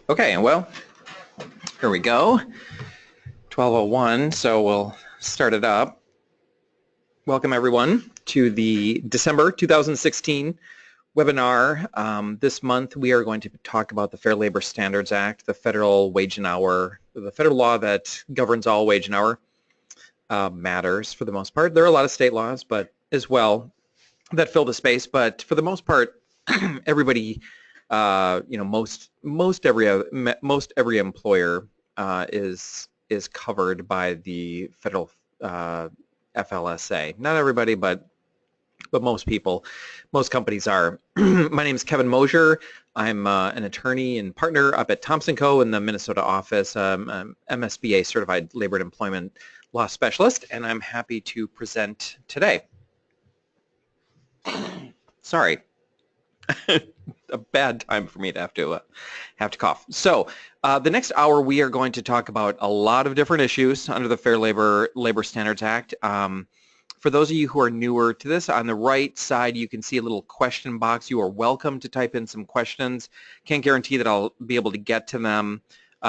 Okay, well, here we go. 12:01, so we'll start it up. Welcome everyone to the December 2016 webinar. This month we are going to talk about the Fair Labor Standards Act, the federal wage and hour, the federal law that governs all wage and hour matters for the most part. There are a lot of state laws, but as well that fill the space. But for the most part, everybody, most every employer is covered by the federal FLSA. Not everybody, but most people, most companies are. My name is Kevin Mosher. I'm an attorney and partner up at Thompson Co. in the Minnesota office. I'm MSBA certified labor and employment law specialist, and I'm happy to present today. Sorry. A bad time for me to have to cough. So the next hour we are going to talk about a lot of different issues under the Fair Labor Standards Act. For those of you who are newer to this, on the right side you can see a little question box. You are welcome to type in some questions. Can't guarantee that I'll be able to get to them.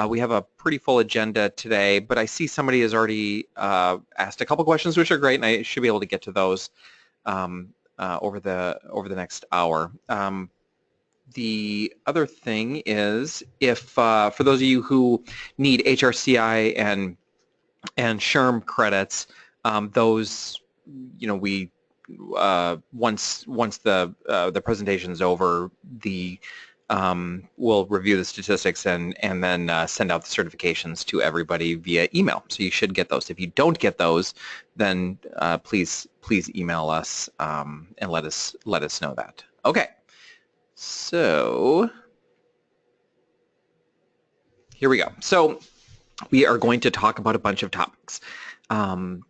We have a pretty full agenda today, but I see somebody has already asked a couple questions, which are great, and I should be able to get to those over the next hour. The other thing is, if for those of you who need HRCI and SHRM credits, those, we once the presentation is over, we'll review the statistics and then send out the certifications to everybody via email. So you should get those. If you don't get those, then please email us and let us know that. Okay. So here we go. So we are going to talk about a bunch of topics. The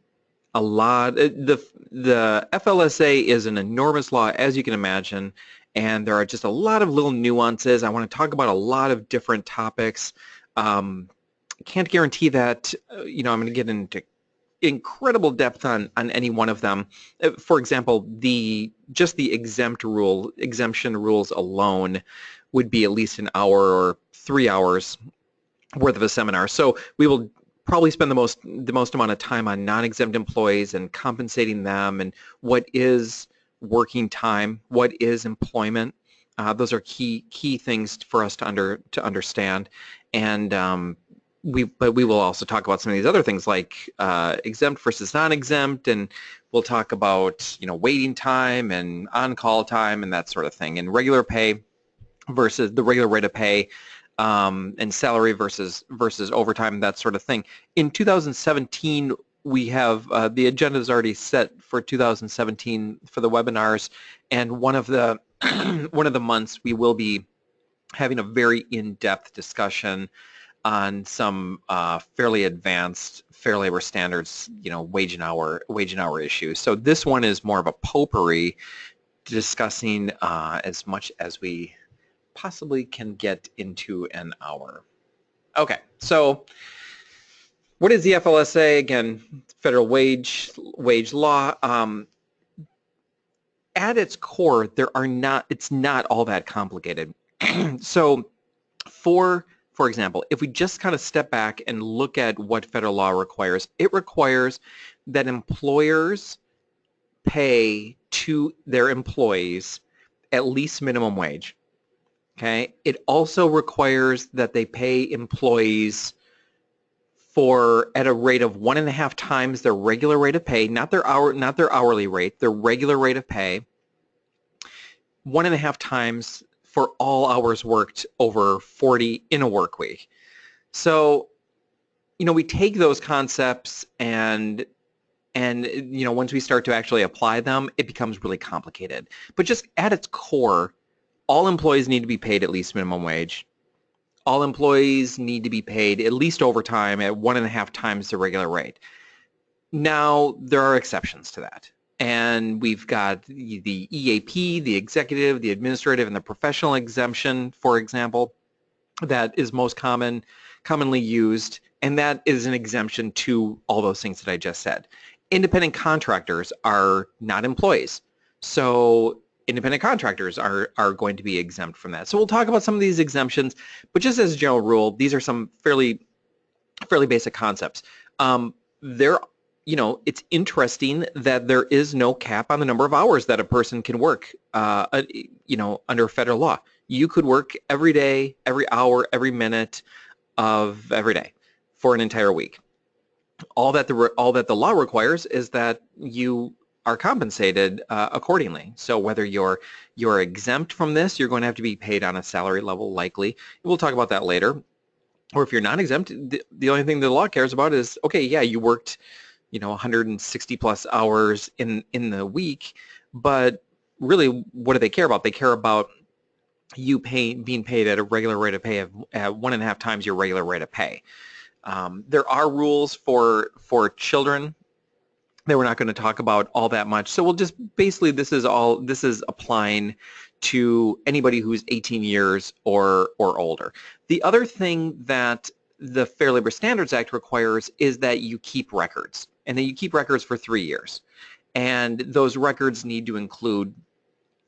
FLSA is an enormous law, as you can imagine, and there are just a lot of little nuances. I want to talk about a lot of different topics. Can't guarantee that I'm going to get into incredible depth on any one of them. For example, just the exemption rules alone would be at least an hour or 3 hours worth of a seminar. So we will probably spend the most amount of time on non-exempt employees and compensating them, and what is working time, what is employment. Those are key things for us to understand, and we will also talk about some of these other things like exempt versus non-exempt, and we'll talk about waiting time and on-call time and that sort of thing, and regular pay versus the regular rate of pay, and salary versus overtime, that sort of thing. In 2017, we have the agenda is already set for 2017 for the webinars, and one of the months we will be having a very in-depth discussion on some fairly advanced Fair Labor Standards, wage and hour issues. So this one is more of a potpourri, discussing as much as we possibly can get into an hour. Okay, so what is the FLSA? Again, federal wage law. At its core, it's not all that complicated. So for example, if we just kind of step back and look at what federal law requires, it requires that employers pay to their employees at least minimum wage. Okay. It also requires that they pay employees at a rate of 1.5 times their regular rate of pay, not their hourly rate, their regular rate of pay, 1.5 times for all hours worked over 40 in a work week. So, we take those concepts and once we start to actually apply them, it becomes really complicated. But just at its core, all employees need to be paid at least minimum wage. All employees need to be paid at least overtime at 1.5 times the regular rate. Now, there are exceptions to that. And we've got the EAP, the executive, the administrative, and the professional exemption, for example, that is most commonly used, and that is an exemption to all those things that I just said. Independent contractors are not employees. So independent contractors are going to be exempt from that. So we'll talk about some of these exemptions, but just as a general rule, these are some fairly basic concepts. There, it's interesting that there is no cap on the number of hours that a person can work, under federal law. You could work every day, every hour, every minute of every day for an entire week. All that the law requires is that you are compensated accordingly. So whether you're exempt from this, you're going to have to be paid on a salary level likely. We'll talk about that later. Or if you're not exempt, the only thing the law cares about is, okay, yeah, you worked, 160 plus hours in the week, but really, what do they care about? They care about you being paid at a regular rate of pay of 1.5 times your regular rate of pay. There are rules for children that we're not going to talk about all that much. So we'll just basically, this is applying to anybody who's 18 years or older. The other thing that the Fair Labor Standards Act requires is that you keep records, and that you keep records for 3 years. And those records need to include,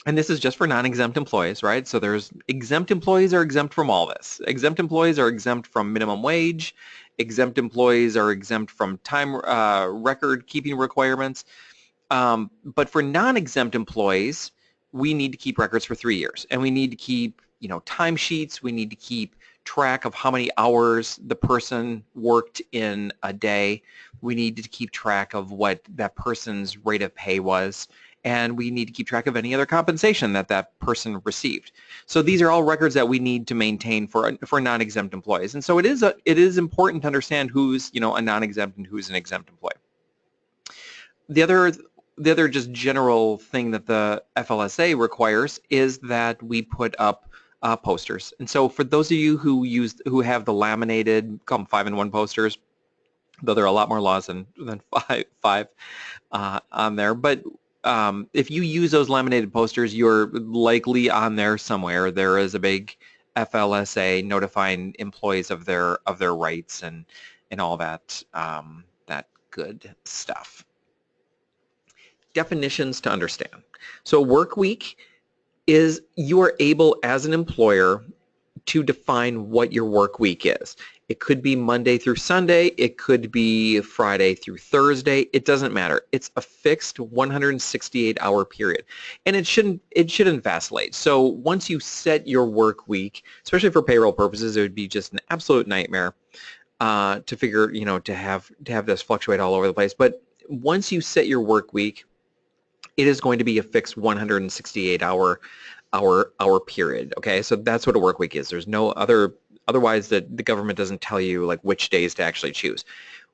and this is just for non-exempt employees, right? So there's exempt employees are exempt from all this. Exempt employees are exempt from minimum wage. Exempt employees are exempt from time record keeping requirements. But for non-exempt employees, we need to keep records for 3 years, and we need to keep, timesheets. We need to keep track of how many hours the person worked in a day. We need to keep track of what that person's rate of pay was, and we need to keep track of any other compensation that person received. So these are all records that we need to maintain for non-exempt employees. And so it is important to understand who's, a non-exempt and who's an exempt employee. The other just general thing that the FLSA requires is that we put up posters. And so for those of you who have the laminated, call them 5-in-1 posters, though there are a lot more laws than five on there, but if you use those laminated posters, you're likely on there somewhere. There is a big FLSA notifying employees of their rights and all that that good stuff. Definitions to understand. So work week is you are able as an employer to define what your work week is. It could be Monday through Sunday. It could be Friday through Thursday. It doesn't matter. It's a fixed 168-hour period, and it shouldn't vacillate. So once you set your work week, especially for payroll purposes, it would be just an absolute nightmare to figure, to have this fluctuate all over the place. But once you set your work week, it is going to be a fixed 168-hour period. Okay, so that's what a work week is. There's no otherwise the government doesn't tell you like which days to actually choose.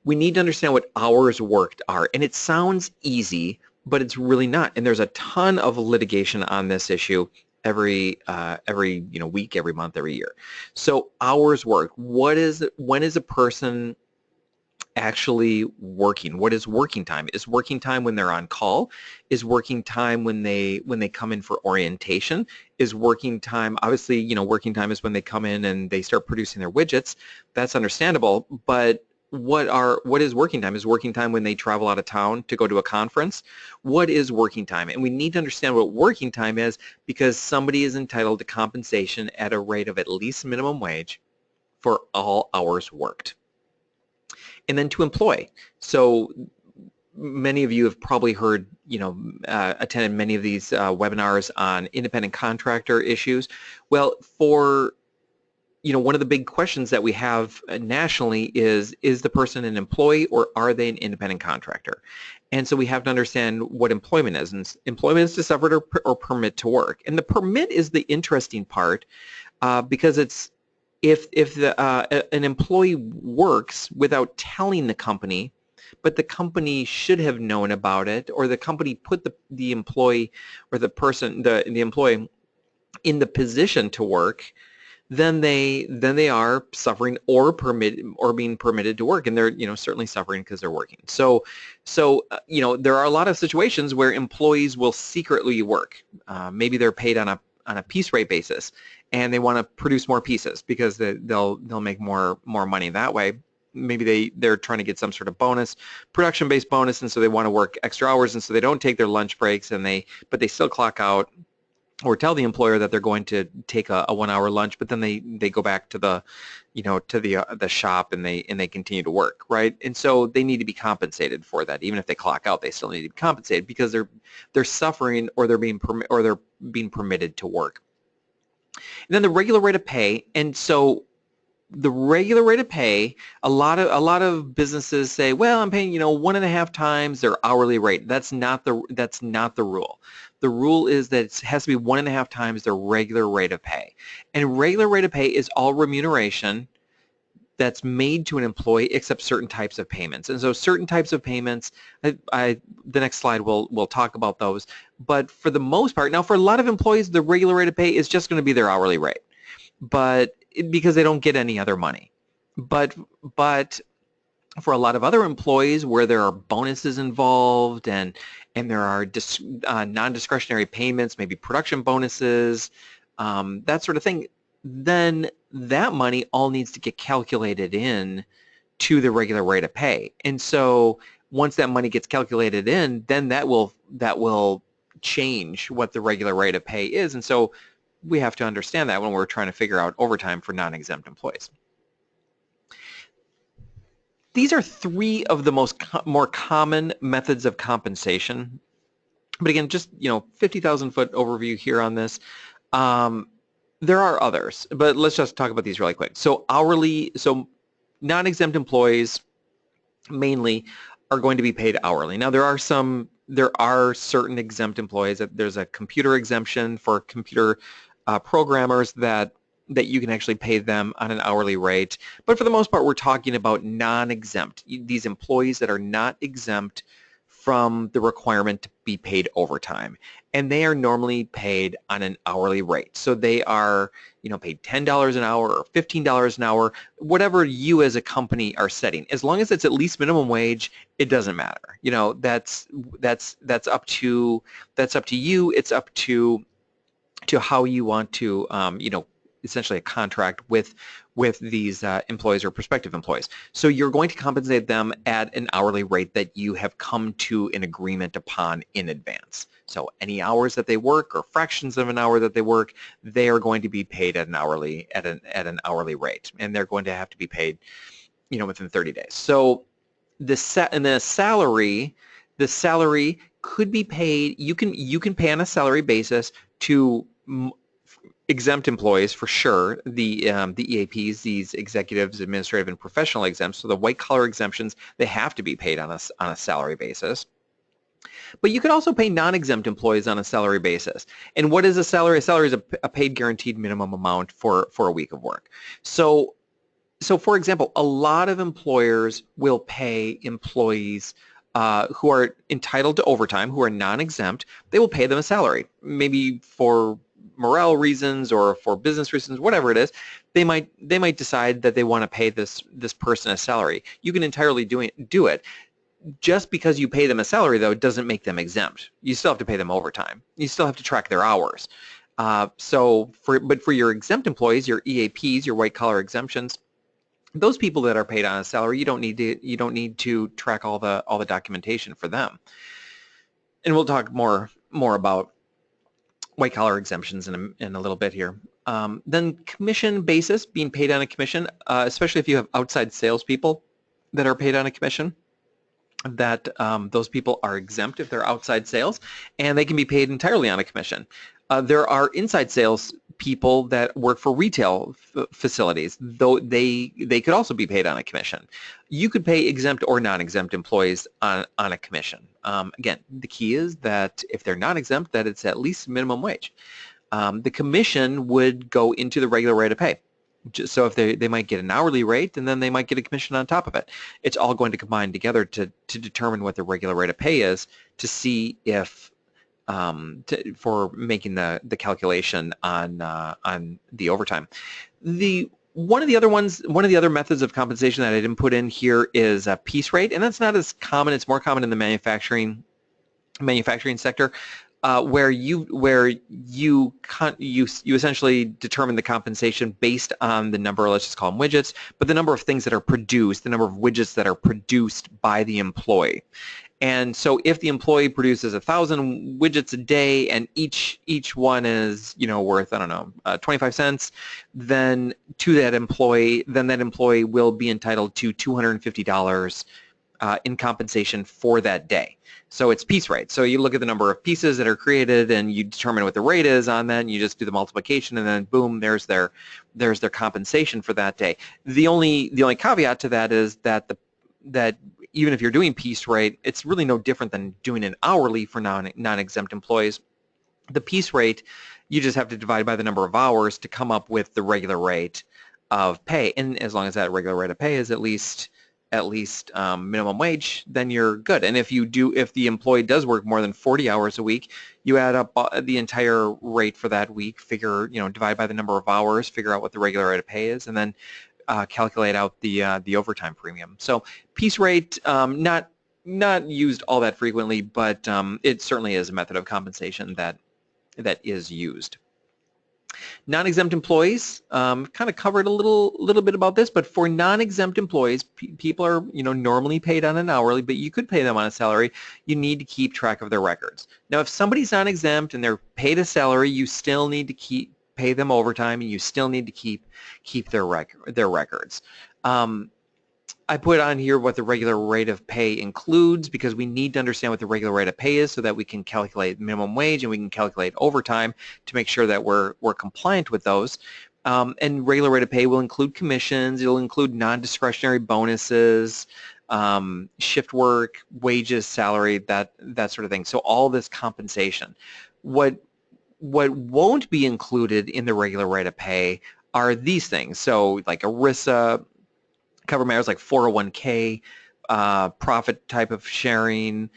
We need to understand what hours worked are, and it sounds easy, but it's really not. And there's a ton of litigation on this issue every week, every month, every year. So hours worked. When is a person actually working? What is working time? Is working time when they're on call? Is working time when they come in for orientation? Is working time, obviously, working time is when they come in and they start producing their widgets. That's understandable, but what is working time? Is working time when they travel out of town to go to a conference? What is working time? And we need to understand what working time is, because somebody is entitled to compensation at a rate of at least minimum wage for all hours worked. And then to employ. So many of you have probably heard, attended many of these webinars on independent contractor issues. Well, one of the big questions that we have nationally is the person an employee or are they an independent contractor? And so we have to understand what employment is. And employment is to suffer or permit to work. And the permit is the interesting part because it's, if an employee works without telling the company, but the company should have known about it, or the company put the employee or the employee in the position to work, then they are suffering or being permitted to work, and they're certainly suffering because they're working. So there are a lot of situations where employees will secretly work. Maybe they're paid on a piece rate basis, and they want to produce more pieces because they'll make more money that way. Maybe they're trying to get some sort of bonus, production-based bonus, and so they want to work extra hours, and so they don't take their lunch breaks, but they still clock out or tell the employer that they're going to take a 1 hour lunch, but then they go back to the, to the shop and they continue to work, right? And so they need to be compensated for that. Even if they clock out, they still need to be compensated because they're suffering, or they're being permitted to work. And then the regular rate of pay, and so the regular rate of pay, a lot of businesses say, well, I'm paying 1.5 times their hourly rate. That's not the rule. The rule is that it has to be 1.5 times their regular rate of pay. And regular rate of pay is all remuneration that's made to an employee except certain types of payments. And so certain types of payments, the next slide we'll talk about those. But for the most part, now for a lot of employees, the regular rate of pay is just going to be their hourly rate, but because they don't get any other money. But for a lot of other employees where there are bonuses involved and there are non-discretionary payments, maybe production bonuses, that sort of thing, then that money all needs to get calculated in to the regular rate of pay. And so once that money gets calculated in, then that will change what the regular rate of pay is. And so we have to understand that when we're trying to figure out overtime for non-exempt employees. These are 3 of the more common methods of compensation. But again, just 50,000 foot overview here on this. There are others, but let's just talk about these really quick. So non-exempt employees mainly are going to be paid hourly. Now there are certain exempt employees. There's a computer exemption for computer programmers that you can actually pay them on an hourly rate. But for the most part, we're talking about non-exempt, these employees that are not exempt from the requirement to be paid overtime. And they are normally paid on an hourly rate. So they are, paid $10 an hour or $15 an hour, whatever you as a company are setting. As long as it's at least minimum wage, it doesn't matter. That's up to you. It's up to how you want to, essentially a contract with these employees or prospective employees. So you're going to compensate them at an hourly rate that you have come to an agreement upon in advance. So any hours that they work or fractions of an hour that they work, they are going to be paid at an hourly rate, and they're going to have to be paid, within 30 days. So the salary could be paid. You can pay on a salary basis to exempt employees for sure, the EAPs, these executives, administrative, and professional exempts. So the white-collar exemptions, they have to be paid on a salary basis. But you could also pay non-exempt employees on a salary basis. And what is a salary? A salary is a paid guaranteed minimum amount for a week of work. So for example, a lot of employers will pay employees who are entitled to overtime, who are non-exempt. They will pay them a salary, maybe for morale reasons or for business reasons, whatever it is. They might decide that they want to pay this person a salary. You can entirely do it. Just because you pay them a salary, though, doesn't make them exempt. You still have to pay them overtime. You still have to track their hours. But for your exempt employees, your EAPs, your white-collar exemptions, those people that are paid on a salary, you don't need to track all the documentation for them. And we'll talk more about white-collar exemptions in a little bit here. Then commission basis, being paid on a commission, especially if you have outside salespeople that are paid on a commission, that those people are exempt if they're outside sales, and they can be paid entirely on a commission. There are inside sales people that work for retail facilities, though they could also be paid on a commission. You could pay exempt or non-exempt employees on a commission. Again, the key is that if they're non-exempt, that it's at least minimum wage. The commission would go into the regular rate of pay. So if they might get an hourly rate, and then they might get a commission on top of it. It's all going to combine together to determine what the regular rate of pay is, to see if for making the calculation on the overtime. One of the other methods of compensation that I didn't put in here is a piece rate, and that's not as common. It's more common in the manufacturing sector, where you essentially determine the compensation based on the number, let's just call them widgets, but the number of things that are produced, the number of widgets that are produced by the employee. And so if the employee produces 1,000 widgets a day and each one is, you know, worth, I don't know, 25 cents, then to that employee, that employee will be entitled to $250 in compensation for that day. So it's piece rate. So you look at the number of pieces that are created and you determine what the rate is on that, and you just do the multiplication, and then boom, there's their compensation for that day. The only caveat to that is that that even if you're doing piece rate, it's really no different than doing an hourly for non-exempt employees. The piece rate, you just have to divide by the number of hours to come up with the regular rate of pay, and as long as that regular rate of pay is at least minimum wage, then you're good. And if the employee does work more than 40 hours a week, you add up the entire rate for that week, divide by the number of hours, figure out what the regular rate of pay is, and then calculate out the overtime premium. So piece rate, not used all that frequently, but it certainly is a method of compensation that is used. Non-exempt employees, kind of covered a little bit about this, but for non-exempt employees, people are normally paid on an hourly, but you could pay them on a salary. You need to keep track of their records. Now, if somebody's non-exempt and they're paid a salary, you still need to pay them overtime, and you still need to keep their records. I put on here what the regular rate of pay includes, because we need to understand what the regular rate of pay is so that we can calculate minimum wage and we can calculate overtime to make sure that we're compliant with those. And regular rate of pay will include commissions, it'll include non-discretionary bonuses, shift work, wages, salary, that sort of thing. So all this compensation. What won't be included in the regular rate of pay are these things. So like ERISA, cover matters like 401k, profit type of sharing,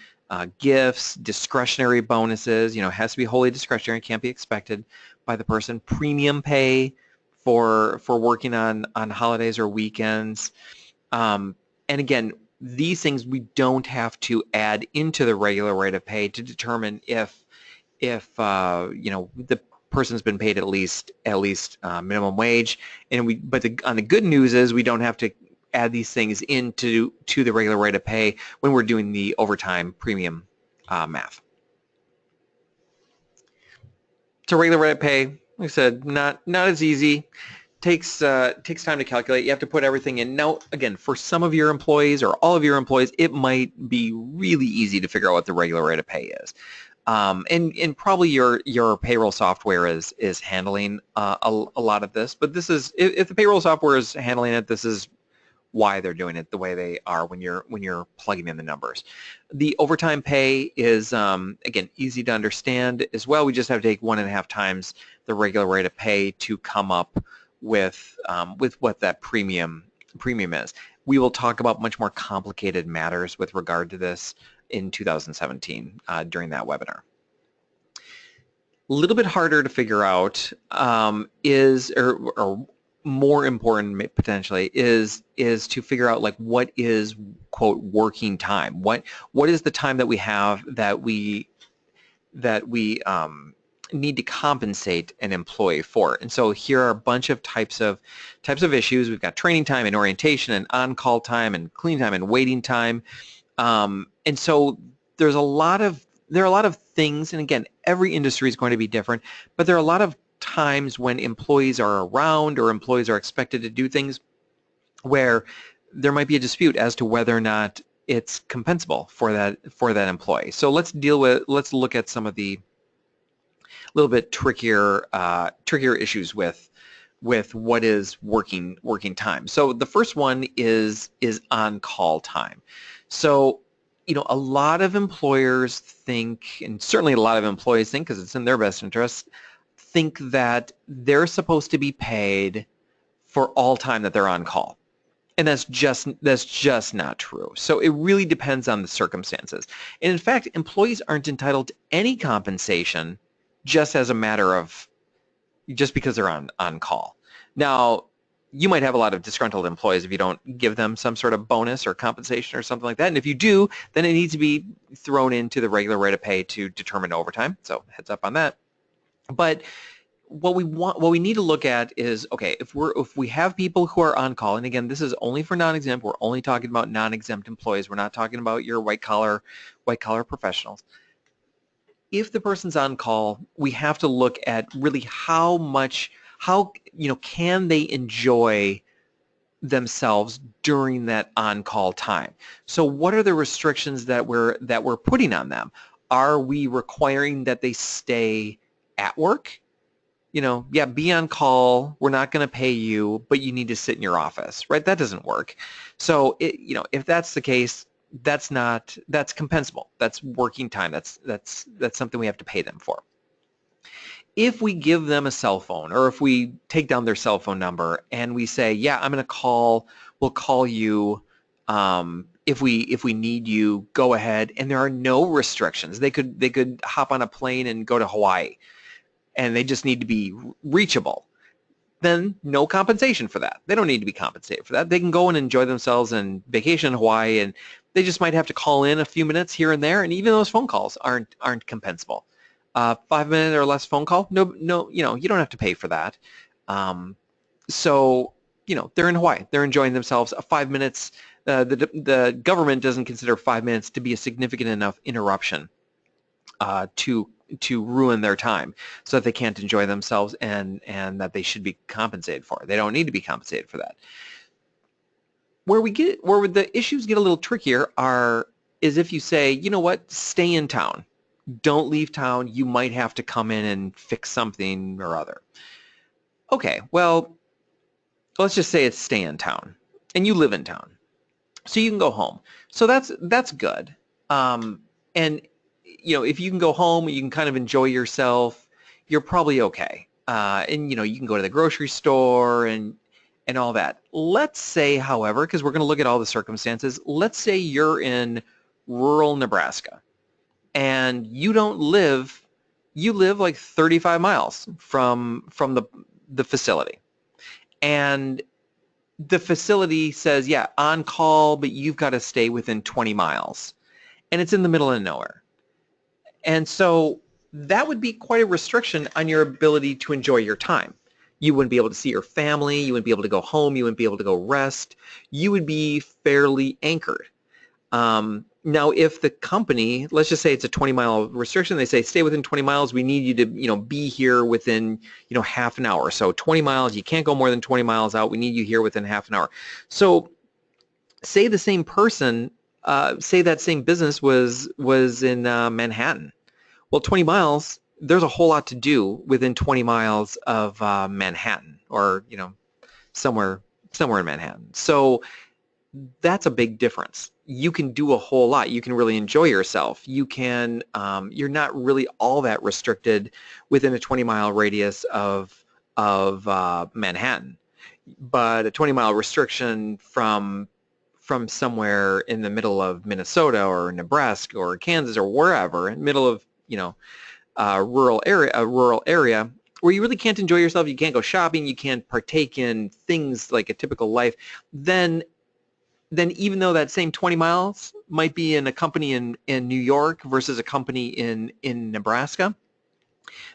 gifts, discretionary bonuses, has to be wholly discretionary, can't be expected by the person, premium pay for working on holidays or weekends. And again, these things we don't have to add into the regular rate of pay to determine if the person's been paid at least minimum wage. And on the good news is we don't have to add these things into the regular rate of pay when we're doing the overtime premium math. So regular rate of pay, like I said, not as easy. Takes time to calculate. You have to put everything in. Now, again, for some of your employees or all of your employees, it might be really easy to figure out what the regular rate of pay is. And probably your payroll software is handling a lot of this. But this is, if the payroll software is handling it, this is why they're doing it the way they are when you're plugging in the numbers. The overtime pay is again easy to understand as well. We just have to take 1.5 times the regular rate of pay to come up with what that premium is. We will talk about much more complicated matters with regard to this in 2017 during that webinar. A little bit harder to figure out or more important potentially is to figure out like what is quote working time. What is the time that we have that we need to compensate an employee for? And so here are a bunch of types of issues. We've got training time and orientation and on-call time and clean time and waiting time. And so there are a lot of things, and again, every industry is going to be different, but there are a lot of times when employees are around or employees are expected to do things where there might be a dispute as to whether or not it's compensable for that employee. So let's look at some of the little bit trickier issues with what is working time. So the first one is on-call time. So a lot of employers think, and certainly a lot of employees think, because it's in their best interest, think that they're supposed to be paid for all time that they're on call. And that's just not true. So it really depends on the circumstances. And in fact, employees aren't entitled to any compensation just because they're on call. Now, you might have a lot of disgruntled employees if you don't give them some sort of bonus or compensation or something like that. And if you do, then it needs to be thrown into the regular rate of pay to determine overtime. So heads up on that. But what we need to look at is, okay, if we have people who are on call, and again, this is only for non-exempt. We're only talking about non-exempt employees. We're not talking about your white collar professionals. If the person's on call, we have to look at really how can they enjoy themselves during that on-call time. So what are the restrictions that we're putting on them? Are we requiring that they stay at work? Yeah, be on call. We're not going to pay you, but you need to sit in your office, right? That doesn't work. So, if that's the case, that's compensable. That's working time. That's something we have to pay them for. If we give them a cell phone, or if we take down their cell phone number and we say, yeah, I'm going to call, we'll call you if we need you, go ahead, and there are no restrictions. They could hop on a plane and go to Hawaii, and they just need to be reachable, then no compensation for that. They don't need to be compensated for that. They can go and enjoy themselves and vacation in Hawaii, and they just might have to call in a few minutes here and there, and even those phone calls aren't compensable. 5-minute or less phone call, no, you don't have to pay for that. So they're in Hawaii, they're enjoying themselves. 5 minutes, the government doesn't consider 5 minutes to be a significant enough interruption to ruin their time, so that they can't enjoy themselves, and that they should be compensated for. They don't need to be compensated for that. Where the issues get a little trickier is if you say, you know what, stay in town. Don't leave town. You might have to come in and fix something or other. Okay, well, let's just say it's stay in town, and you live in town, so you can go home. So that's good. And if you can go home, you can kind of enjoy yourself, you're probably okay. And you can go to the grocery store and all that. Let's say, however, because we're going to look at all the circumstances, let's say you're in rural Nebraska, and you live like 35 miles from the facility, and the facility says, yeah, on call, but you've got to stay within 20 miles, and it's in the middle of nowhere. And so that would be quite a restriction on your ability to enjoy your time. You wouldn't be able to see your family. You wouldn't be able to go home. You wouldn't be able to go rest. You would be fairly anchored. Now, if the company, let's just say it's a 20-mile restriction, they say stay within 20 miles. We need you to, be here within, half an hour. So 20 miles, you can't go more than 20 miles out. We need you here within half an hour. So say the same person, say that same business was in Manhattan. Well, 20 miles, there's a whole lot to do within 20 miles of Manhattan, or somewhere in Manhattan. So that's a big difference. You can do a whole lot. You can really enjoy yourself. You can, you're not really all that restricted within a 20-mile radius of Manhattan, but a 20-mile restriction from somewhere in the middle of Minnesota or Nebraska or Kansas or wherever, in the middle of a rural area where you really can't enjoy yourself, you can't go shopping, you can't partake in things like a typical life, then even though that same 20 miles might be in a company in New York versus a company in Nebraska,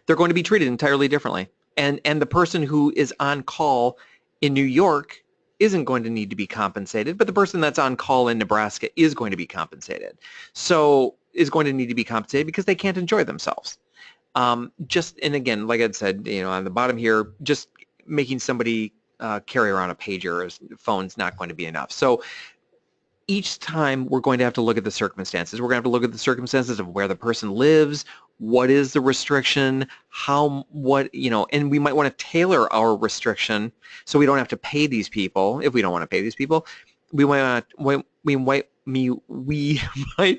they're going to be treated entirely differently. And the person who is on call in New York isn't going to need to be compensated, but the person that's on call in Nebraska is going to be compensated. So is going to need to be compensated because they can't enjoy themselves. And again, like I said, on the bottom here, just making somebody carry around a pager or a phone's not going to be enough. So each time we're going to have to look at the circumstances. We're going to have to look at the circumstances of where the person lives, what is the restriction, and we might want to tailor our restriction so we don't have to pay these people. If we don't want to pay these people, we might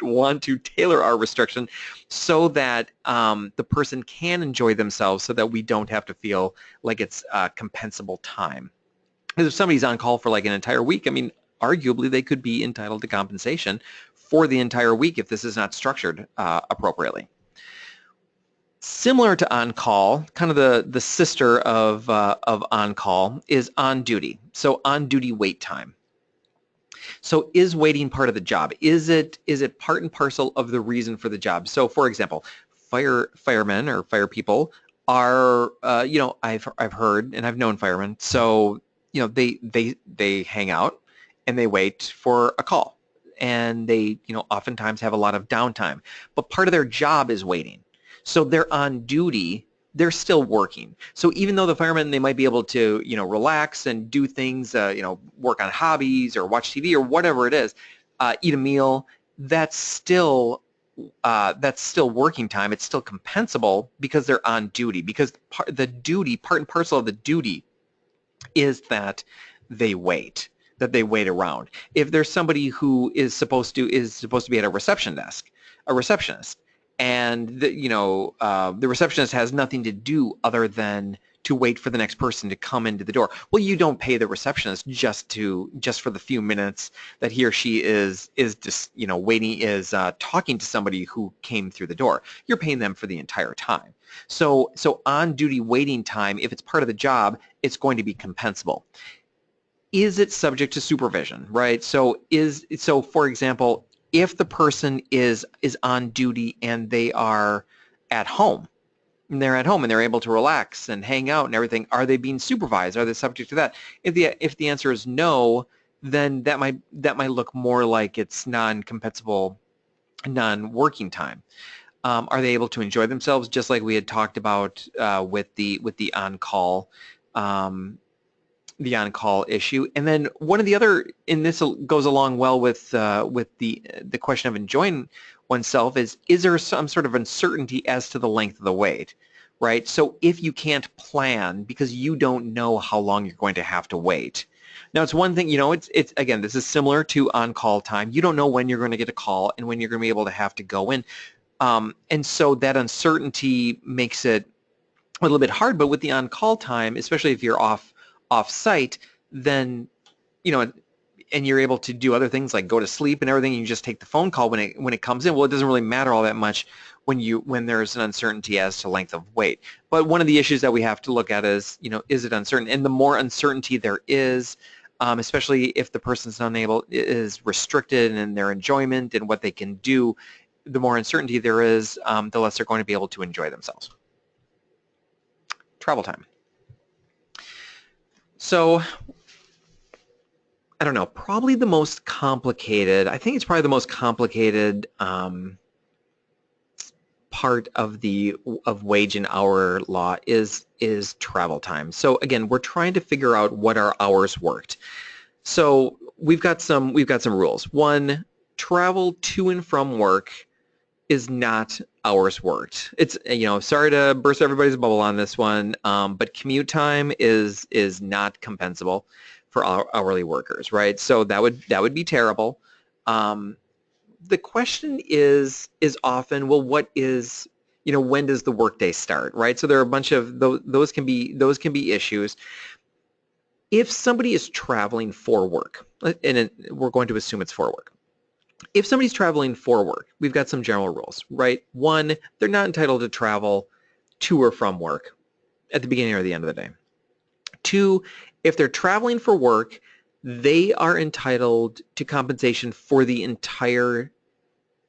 want to tailor our restriction so that the person can enjoy themselves, so that we don't have to feel like it's compensable time. Because if somebody's on call for like an entire week, arguably they could be entitled to compensation for the entire week if this is not structured appropriately. Similar to on-call, kind of the sister of on-call is on-duty. So on-duty wait time. So is waiting part of the job? Is it part and parcel of the reason for the job? So for example, firemen or fire people are, I've heard and I've known firemen, so they hang out and they wait for a call, and they oftentimes have a lot of downtime, but part of their job is waiting, so they're on duty. They're still working. So even though the firemen, they might be able to relax and do things, work on hobbies or watch TV or whatever it is, eat a meal, that's still working time. It's still compensable because they're on duty. Because part and parcel of the duty is that they wait, around. If there's somebody who is supposed to be at a reception desk, a receptionist, and the receptionist has nothing to do other than to wait for the next person to come into the door. Well, you don't pay the receptionist just for the few minutes that he or she is just waiting, is talking to somebody who came through the door. You're paying them for the entire time. So on duty waiting time, if it's part of the job, it's going to be compensable. Is it subject to supervision, right? So for example, if the person is on duty and they are at home, and they're able to relax and hang out and everything, are they being supervised? Are they subject to that? If the answer is no, then that might look more like it's non-compensable, non-working time. Are they able to enjoy themselves, just like we had talked about with the on-call issue? And then one of the other, and this goes along well with the question of enjoying oneself, is there some sort of uncertainty as to the length of the wait, right? So if you can't plan because you don't know how long you're going to have to wait. Now, it's one thing, it's again, this is similar to on-call time. You don't know when you're going to get a call and when you're going to be able to have to go in. And so that uncertainty makes it a little bit hard. But with the on-call time, especially if you're off-site, then and you're able to do other things like go to sleep and everything. You just take the phone call when it comes in. Well, it doesn't really matter all that much when there's an uncertainty as to length of wait. But one of the issues that we have to look at is is it uncertain? And the more uncertainty there is, especially if the person's is restricted in their enjoyment and what they can do, the more uncertainty there is, the less they're going to be able to enjoy themselves. Travel time. So I don't know, probably the most complicated, I think it's probably the most complicated part of wage and hour law is travel time. So again, we're trying to figure out what our hours worked. So we've got some rules. One, travel to and from work is not hours worked. It's, sorry to burst everybody's bubble on this one, but commute time is not compensable for hourly workers, right? So that would be terrible. The question is often, well, what is, when does the workday start, right? So there are a bunch of those can be issues. If somebody is traveling for work, and we're going to assume it's for work. If somebody's traveling for work, we've got some general rules, right? One, they're not entitled to travel to or from work at the beginning or the end of the day. Two, if they're traveling for work, they are entitled to compensation for the entire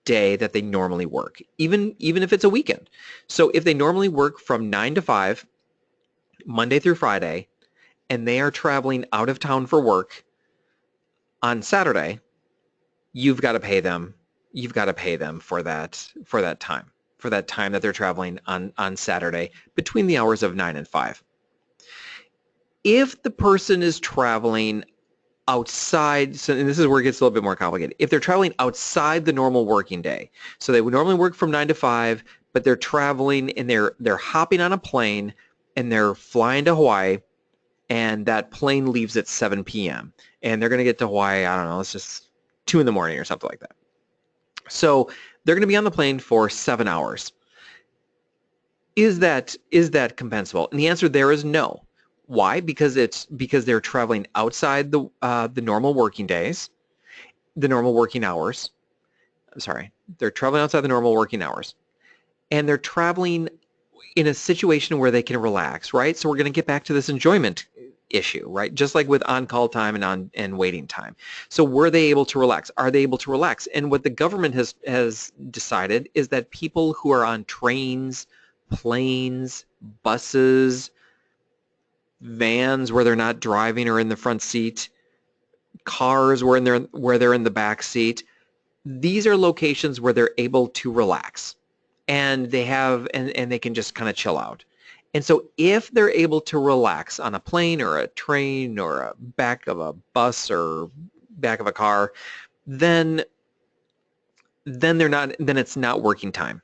day that they normally work, even if it's a weekend. So if they normally work from 9 to 5, Monday through Friday, and they are traveling out of town for work on Saturday, you've got to pay them. You've got to pay them for that time that they're traveling on Saturday between the hours of 9 and 5. If the person is traveling outside, so, and this is where it gets a little bit more complicated. If they're traveling outside the normal working day, so they would normally work from 9 to 5, but they're traveling and they're hopping on a plane and they're flying to Hawaii, and that plane leaves at 7 p.m. and they're going to get to Hawaii, I don't know, it's just 2 in the morning or something like that. So they're going to be on the plane for 7 hours. Is that compensable? And the answer there is no. Why? Because they're traveling outside the normal working days, the normal working hours. I'm sorry, they're traveling outside the normal working hours, and they're traveling in a situation where they can relax, right? So we're going to get back to this enjoyment issue, right? Just like with on-call time and waiting time. So were they able to relax? Are they able to relax? And what the government has decided is that people who are on trains, planes, buses, vans where they're not driving or in the front seat, cars where they're in the back seat. These are locations where they're able to relax, and they can just kind of chill out. And so if they're able to relax on a plane or a train or a back of a bus or back of a car, then it's not working time.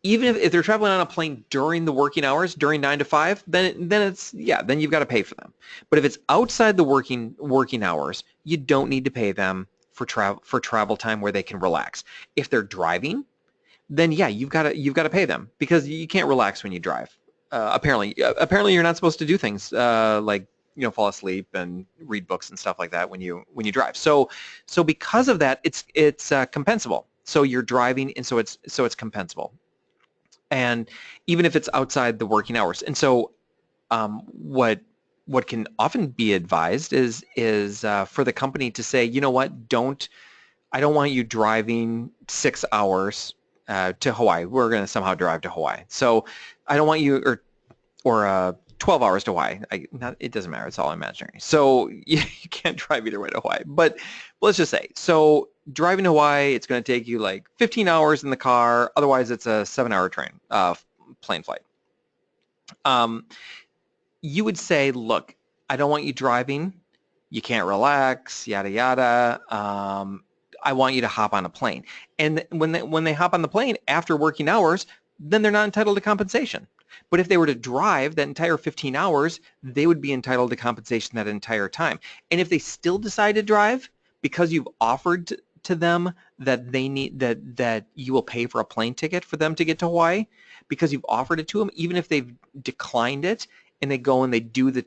Even if they're traveling on a plane during the working hours, during 9 to 5, then you've got to pay for them. But if it's outside the working hours, you don't need to pay them for travel time where they can relax. If they're driving, then yeah, you've got to pay them, because you can't relax when you drive. Apparently you're not supposed to do things like fall asleep and read books and stuff like that when you drive. So because of that, it's compensable. So you're driving, and so it's compensable. And even if it's outside the working hours. And so what can often be advised is for the company to say, you know what, I don't want you driving 6 hours to Hawaii. We're going to somehow drive to Hawaii. So I don't want you, or 12 hours to Hawaii. It doesn't matter. It's all imaginary. So you can't drive either way to Hawaii. But let's just say, so driving to Hawaii, it's going to take you like 15 hours in the car. Otherwise, it's a 7-hour plane flight. You would say, look, I don't want you driving. You can't relax, yada, yada. I want you to hop on a plane. And when they hop on the plane after working hours, then they're not entitled to compensation. But if they were to drive that entire 15 hours, they would be entitled to compensation that entire time. And if they still decide to drive, because you've offered to them that they need that you will pay for a plane ticket for them to get to Hawaii, because you've offered it to them, even if they've declined it and they go and they do the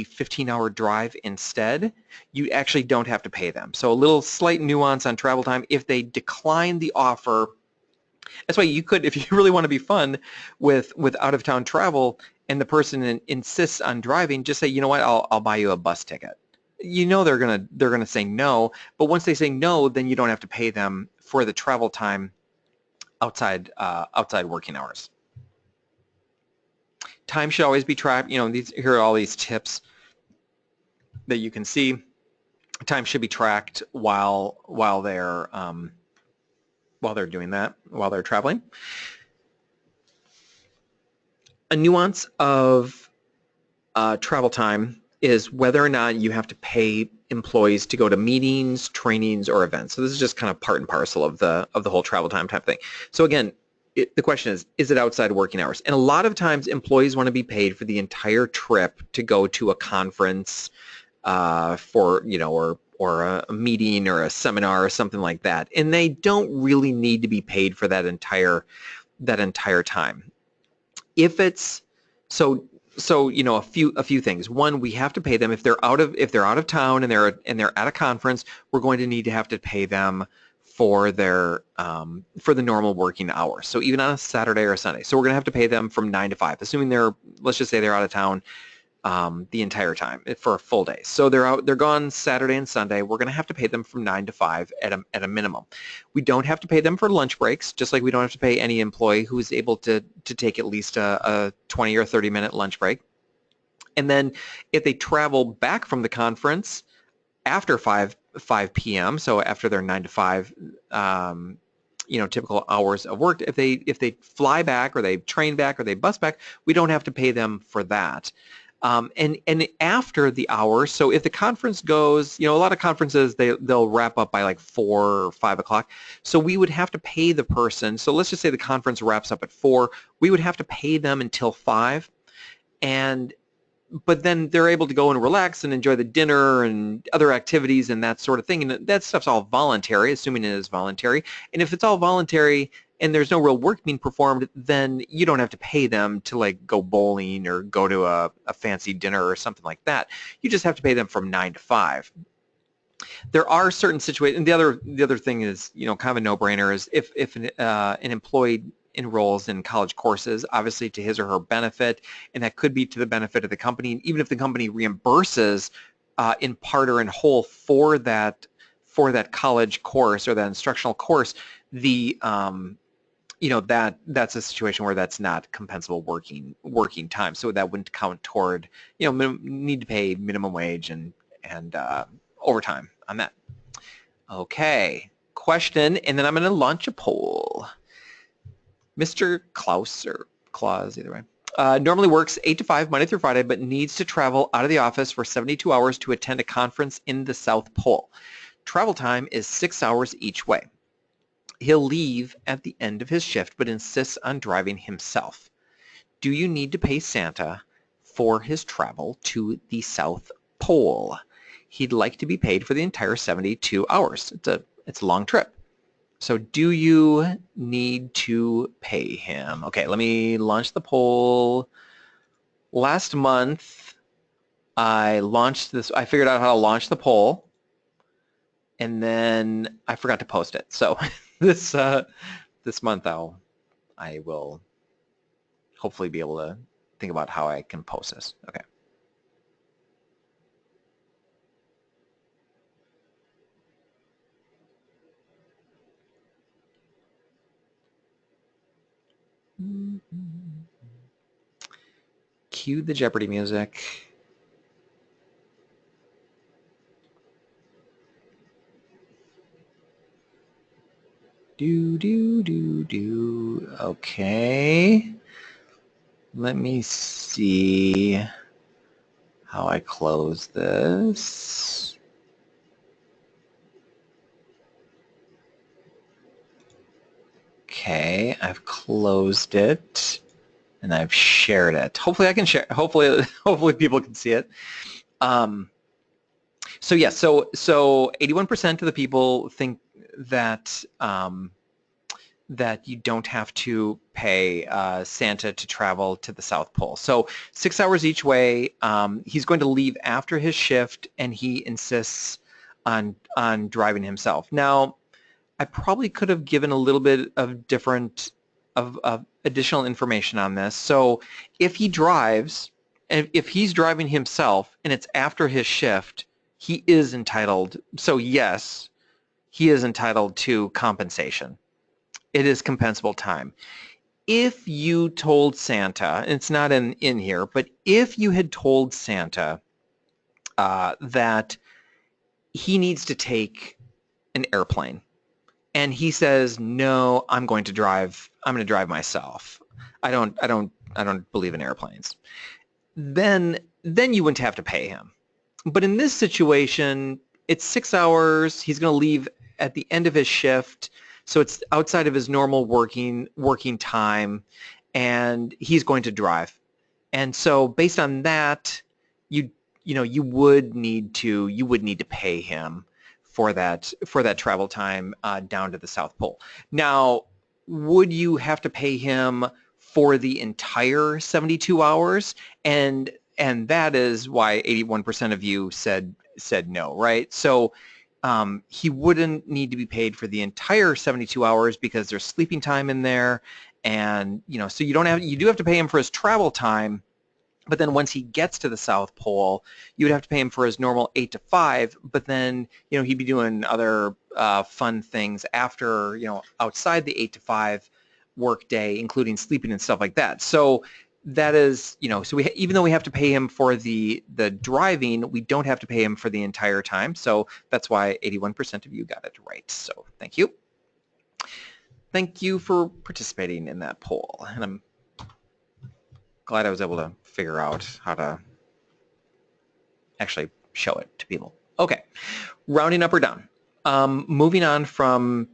15-hour drive instead, you actually don't have to pay them. So a little slight nuance on travel time. If they decline the offer, that's why you could, if you really want to be fun with out-of-town travel and the person insists on driving, just say, you know what, I'll buy you a bus ticket. You know they're gonna say no, but once they say no, then you don't have to pay them for the travel time outside working hours. Time should always be tracked. Here are all these tips that you can see. Time should be tracked while they're doing that, while they're traveling. A nuance of travel time is whether or not you have to pay employees to go to meetings, trainings, or events. So this is just kind of part and parcel of the whole travel time type thing. So again, the question is it outside working hours? And a lot of times employees want to be paid for the entire trip to go to a conference for, or a meeting or a seminar or something like that. And they don't really need to be paid for that entire time. If it's so a few things. One, we have to pay them if they're out of town and they're at a conference. We're going to have to pay them for their for the normal working hours. So even on a Saturday or a Sunday. So we're going to have to pay them from 9 to 5, assuming let's just say they're out of town the entire time for a full day. So they're gone Saturday and Sunday. We're going to have to pay them from 9 to 5 at a minimum. We don't have to pay them for lunch breaks, just like we don't have to pay any employee who's able to take at least a 20 or 30-minute lunch break. And then if they travel back from the conference after 5 p.m., so after their 9 to 5 typical hours of work, if they fly back or they train back or they bus back, we don't have to pay them for that. And after the hours, so if the conference goes, a lot of conferences, they'll wrap up by like 4 or 5 o'clock. So we would have to pay the person. So let's just say the conference wraps up at 4. We would have to pay them until 5. But then they're able to go and relax and enjoy the dinner and other activities and that sort of thing. And that stuff's all voluntary, assuming it is voluntary. And if it's all voluntary and there's no real work being performed, then you don't have to pay them to like go bowling or go to a fancy dinner or something like that. You just have to pay them from 9 to 5. There are certain situations, and the other thing is, kind of a no-brainer, is if an employee enrolls in college courses, obviously to his or her benefit, and that could be to the benefit of the company. And even if the company reimburses in part or in whole for that college course or that instructional course, the that's a situation where that's not compensable working time, so that wouldn't count toward need to pay minimum wage and overtime on that. Okay, question, and then I'm going to launch a poll. Mr. Klaus or Claus, either way. Normally works 8 to 5 Monday through Friday, but needs to travel out of the office for 72 hours to attend a conference in the South Pole. Travel time is 6 hours each way. He'll leave at the end of his shift, but insists on driving himself. Do you need to pay Santa for his travel to the South Pole? He'd like to be paid for the entire 72 hours. It's a long trip. So do you need to pay him? Okay, let me launch the poll. Last month, I figured out how to launch the poll, and then I forgot to post it. So this month I will hopefully be able to think about how I can post this. Okay. Cue the Jeopardy music. Do. Okay. Let me see how I close this. Okay, I've closed it and I've shared it. Hopefully I can share. Hopefully people can see it. So yeah, so 81% of the people think that that you don't have to pay Santa to travel to the South Pole. So 6 hours each way. He's going to leave after his shift, and he insists on driving himself. Now, I probably could have given a little bit of additional information on this. So if he drives, and if he's driving himself and it's after his shift, he is entitled. So yes, he is entitled to compensation. It is compensable time. If you told Santa, and it's not in here, but if you had told Santa that he needs to take an airplane, and he says, "No, I'm going to drive myself. I don't believe in airplanes." Then you wouldn't have to pay him. But in this situation, it's 6 hours. He's going to leave at the end of his shift, so it's outside of his normal working time, and he's going to drive. And so based on that, you would need to pay him for that travel time down to the South Pole. Now, would you have to pay him for the entire 72 hours? And that is why 81% of you said no, right? So he wouldn't need to be paid for the entire 72 hours because there's sleeping time in there, and so you do have to pay him for his travel time. But then once he gets to the South Pole, you would have to pay him for his normal 8 to 5, but then, he'd be doing other fun things after, outside the 8 to 5 work day, including sleeping and stuff like that. So that is, so even though we have to pay him for the driving, we don't have to pay him for the entire time. So that's why 81% of you got it right. So thank you. Thank you for participating in that poll. And I'm glad I was able to figure out how to actually show it to people. Okay, rounding up or down. Moving on from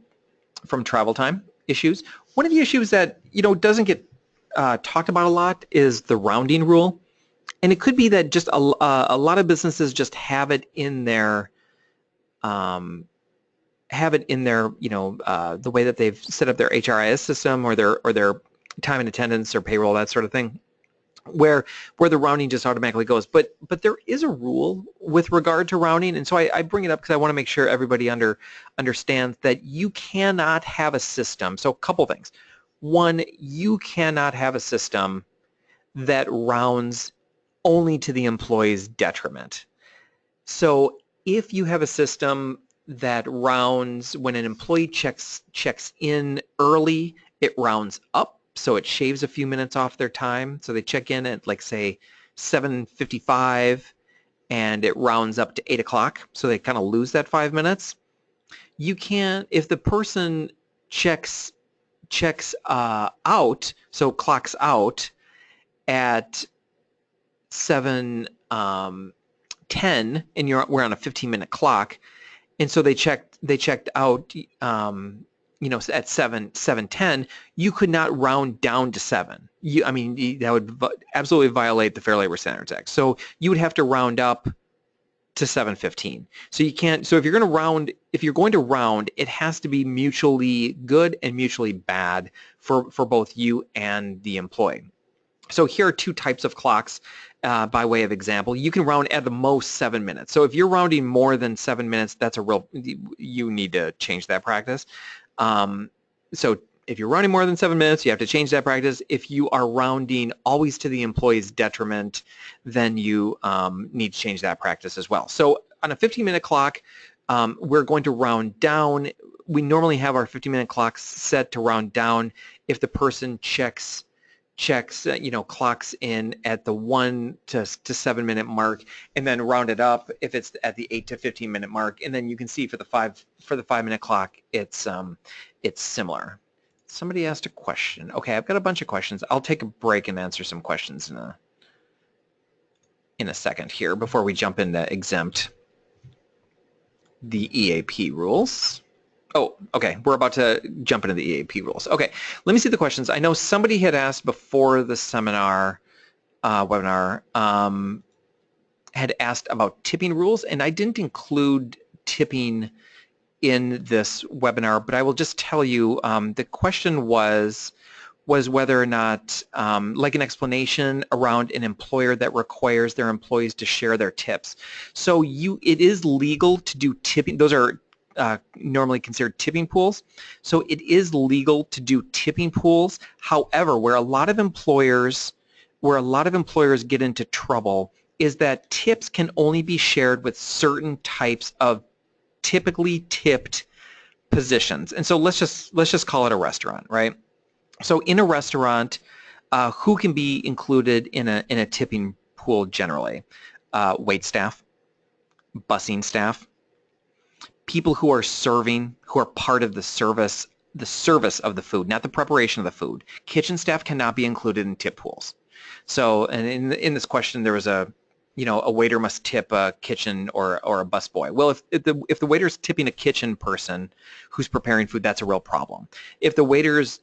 travel time issues. One of the issues that doesn't get talked about a lot is the rounding rule, and it could be that just a lot of businesses just have it in their the way that they've set up their HRIS system or their time and attendance or payroll, that sort of thing, where the rounding just automatically goes. But there is a rule with regard to rounding, and so I bring it up because I want to make sure everybody understands that you cannot have a system. So a couple things. One, you cannot have a system that rounds only to the employee's detriment. So if you have a system that rounds when an employee checks in early it rounds up, so it shaves a few minutes off their time. So they check in at, like, say 7:55, and it rounds up to 8 o'clock, so they kind of lose that 5 minutes. You can't, if the person checks out, so clocks out at 7:10, and we're on a 15-minute clock, and so they checked out, at 7:10. You could not round down to 7. That would absolutely violate the Fair Labor Standards Act. So you would have to round up to 7:15. So you can't. So if you're going to round, it has to be mutually good and mutually bad for both you and the employee. So here are two types of clocks by way of example. You can round at the most 7 minutes. So if you're rounding more than 7 minutes, you need to change that practice. So if you're rounding more than 7 minutes, you have to change that practice. If you are rounding always to the employee's detriment, then you need to change that practice as well. So on a 15-minute clock, we're going to round down. We normally have our 15-minute clocks set to round down if the person checks, clocks in at the 1 to 7 minute mark, and then round it up if it's at the 8 to 15 minute mark. And then you can see for the 5-minute clock, it's similar. Somebody asked a question. Okay, I've got a bunch of questions. I'll take a break and answer some questions in a second here before we jump into exempt the EAP rules. Oh, okay, we're about to jump into the EAP rules. Okay, let me see the questions. I know somebody had asked before the seminar, webinar, had asked about tipping rules, and I didn't include tipping in this webinar, but I will just tell you the question was whether or not, like an explanation around an employer that requires their employees to share their tips. So it is legal to do tipping. Those are normally considered tipping pools. So it is legal to do tipping pools. However, where a lot of employers get into trouble is that tips can only be shared with certain types of typically tipped positions. And so let's just call it a restaurant, right? So in a restaurant, who can be included in a tipping pool generally? Wait staff, busing staff, people who are serving, who are part of the service of the food, not the preparation of the food. Kitchen staff cannot be included in tip pools. So, and in this question, there was a waiter must tip a kitchen or a busboy. Well, if the waiter's tipping a kitchen person who's preparing food, that's a real problem. If the waiter's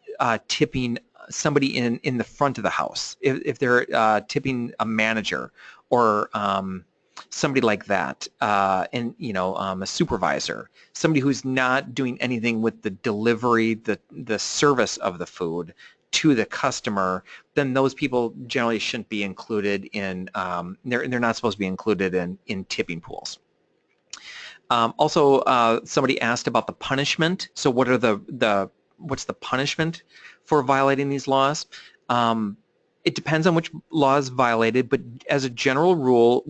tipping somebody in the front of the house, if they're tipping a manager or somebody like that, and a supervisor, somebody who's not doing anything with the delivery, the service of the food to the customer, then those people generally shouldn't be included in. They're not supposed to be included in tipping pools. Also, somebody asked about the punishment. So what are what's the punishment for violating these laws? It depends on which law is violated, but as a general rule,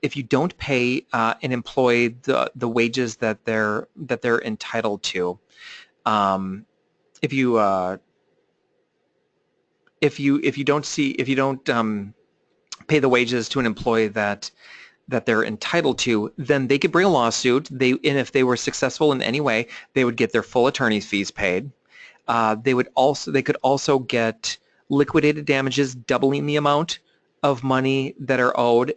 if you don't pay an employee the wages that they're entitled to, if you don't pay the wages to an employee that they're entitled to, then they could bring a lawsuit. And if they were successful in any way, they would get their full attorney's fees paid. They could also get liquidated damages, doubling the amount of money that are owed.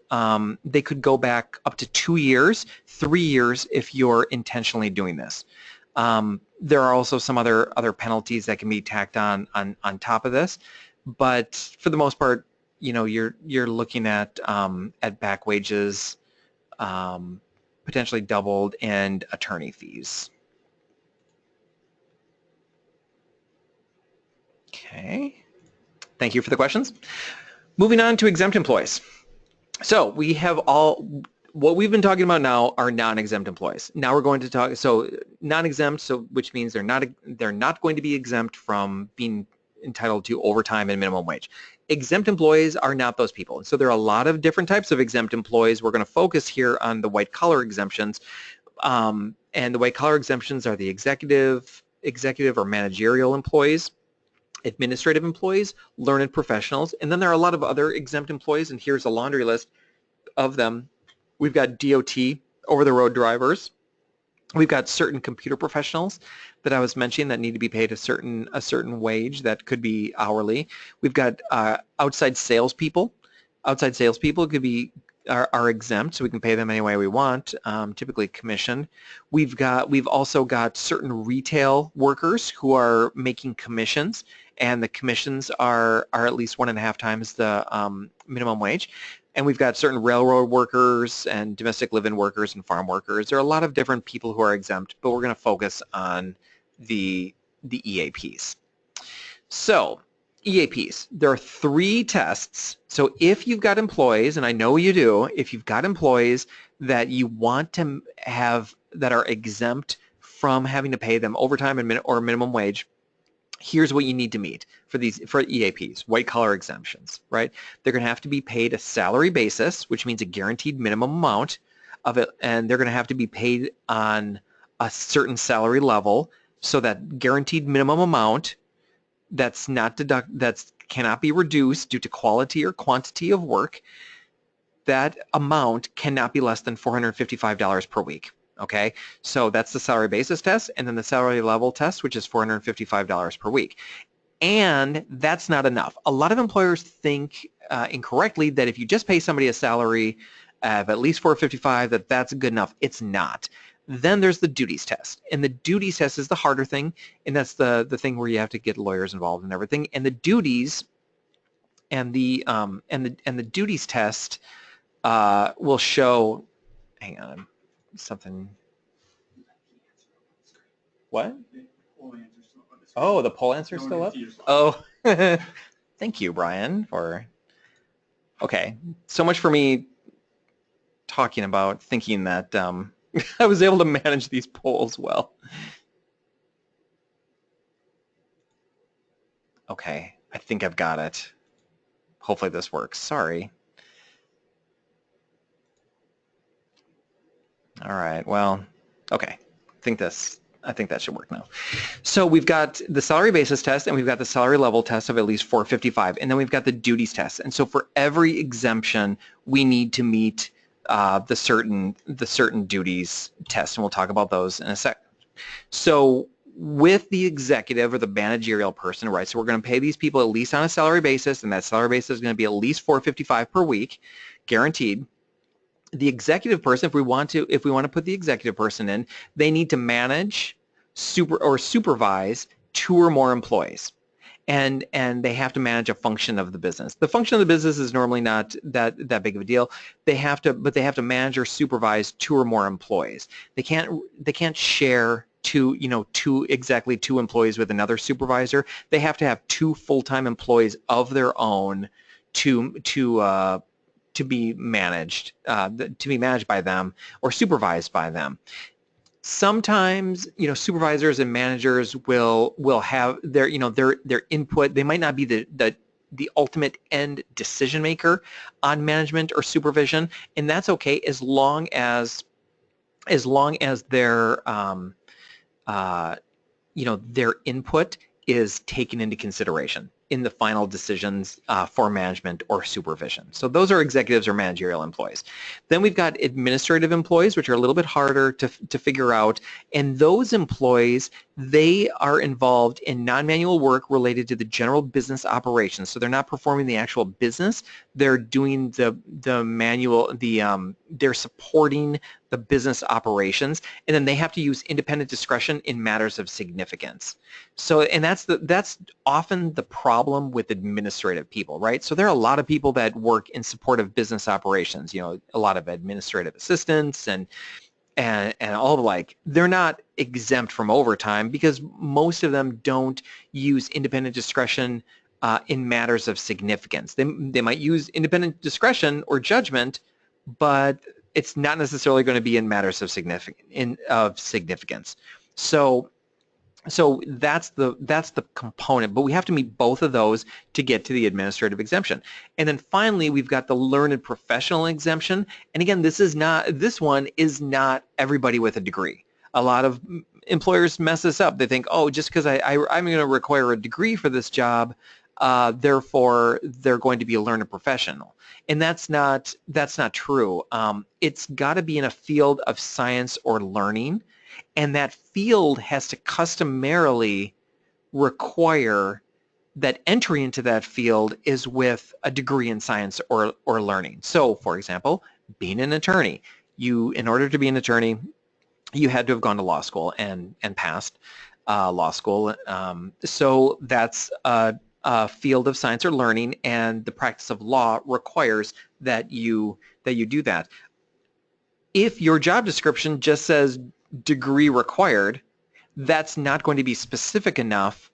They could go back up to 2 years, 3 years if you're intentionally doing this. There are also some other penalties that can be tacked on top of this, but for the most part, you're looking at back wages, potentially doubled, and attorney fees. Okay. Thank you for the questions. Moving on to exempt employees. So we have what we've been talking about now are non-exempt employees. Now we're going to talk, so non-exempt, which means they're not going to be exempt from being entitled to overtime and minimum wage. Exempt employees are not those people. So there are a lot of different types of exempt employees. We're going to focus here on the white collar exemptions. And the white collar exemptions are the executive executive or managerial employees, administrative employees, learned professionals, and then there are a lot of other exempt employees, and here's a laundry list of them. We've got DOT, over-the-road drivers. We've got certain computer professionals that I was mentioning that need to be paid a certain wage that could be hourly. We've got outside salespeople. Outside salespeople could be are exempt, so we can pay them any way we want, typically commission. We've also got certain retail workers who are making commissions, and the commissions are at least 1.5 times the minimum wage. And we've got certain railroad workers and domestic live-in workers and farm workers. There are a lot of different people who are exempt, but we're going to focus on the EAPs. So EAPs, there are 3 tests. So if you've got employees, and I know you do, if you've got employees that you want to have that are exempt from having to pay them overtime or minimum wage, here's what you need to meet for EAPs, white collar exemptions, right? They're going to have to be paid a salary basis, which means a guaranteed minimum amount of it, and they're going to have to be paid on a certain salary level, so that guaranteed minimum amount that's cannot be reduced due to quality or quantity of work, that amount cannot be less than $455 per week. Okay, so that's the salary basis test, and then the salary level test, which is $455 per week. And that's not enough. A lot of employers think incorrectly that if you just pay somebody a salary of at least $455, that's good enough. It's not. Then there's the duties test, and the duties test is the harder thing, and that's the thing where you have to get lawyers involved and everything. And the duties and the duties test will show. Hang on. Something. What? Oh, the poll answer's still up? Oh, thank you, Brian, for... Okay, so much for me talking about thinking that I was able to manage these polls well. Okay, I think I've got it. Hopefully this works. Sorry. All right, well, okay. I think that should work now. So we've got the salary basis test, and we've got the salary level test of at least $455, and then we've got the duties test. And so for every exemption, we need to meet the certain duties test, and we'll talk about those in a sec. So with the executive or the managerial person, right? So we're going to pay these people at least on a salary basis, and that salary basis is going to be at least $455 per week, guaranteed. The executive person, if we want to put the executive person in, they need to manage, supervise 2 or more employees, and they have to manage a function of the business. The function of the business is normally not that big of a deal. They have to manage or supervise 2 or more employees. They can't share two employees with another supervisor. They have to have 2 full-time employees of their own to be managed by them or supervised by them. Sometimes, supervisors and managers will have their input. They might not be the ultimate end decision maker on management or supervision, and that's okay as long as their their input is taken into consideration in the final decisions for management or supervision. So those are executives or managerial employees. Then we've got administrative employees, which are a little bit harder to figure out. And those employees, they are involved in non-manual work related to the general business operations. So they're not performing the actual business. They're doing the manual, they're supporting the business operations, and then they have to use independent discretion in matters of significance. So, and that's often the problem with administrative people, right? So there are a lot of people that work in support of business operations, a lot of administrative assistants and all the like. They're not exempt from overtime because most of them don't use independent discretion in matters of significance. They might use independent discretion or judgment, but it's not necessarily going to be in matters of significance. So that's the component, but we have to meet both of those to get to the administrative exemption. And then finally, we've got the learned professional exemption. And again, this one is not everybody with a degree. A lot of employers mess this up. They think, oh, just because I'm going to require a degree for this job, therefore they're going to be a learned professional, and that's not true. It's got to be in a field of science or learning, and that field has to customarily require that entry into that field is with a degree in science or learning. So, for example, being an attorney, in order to be an attorney, you had to have gone to law school and passed law school. So that's a field of science or learning, and the practice of law requires that you do that. If your job description just says degree required, that's not going to be specific enough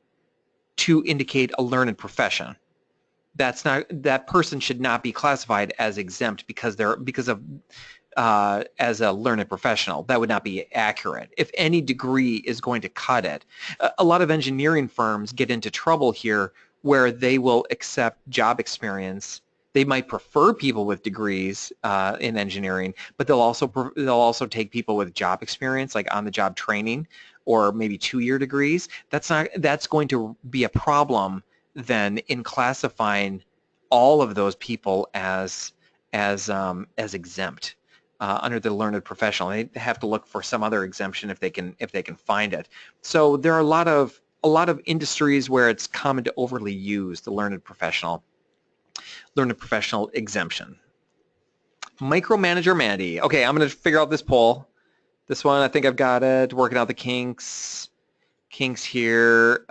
to indicate a learned profession. That person should not be classified as exempt because of as a learned professional. That would not be accurate. If any degree is going to cut it, a lot of engineering firms get into trouble here where they will accept job experience. They might prefer people with degrees in engineering, but they'll also take people with job experience, like on-the-job training, or maybe 2-year degrees. That's going to be a problem then in classifying all of those people as exempt under the learned professional. They have to look for some other exemption if they can find it. So there are a lot of industries where it's common to overly use the learned professional exemption. Micromanager Mandy. Okay, I'm going to figure out this poll. This one, I think I've got it. Working out the kinks here.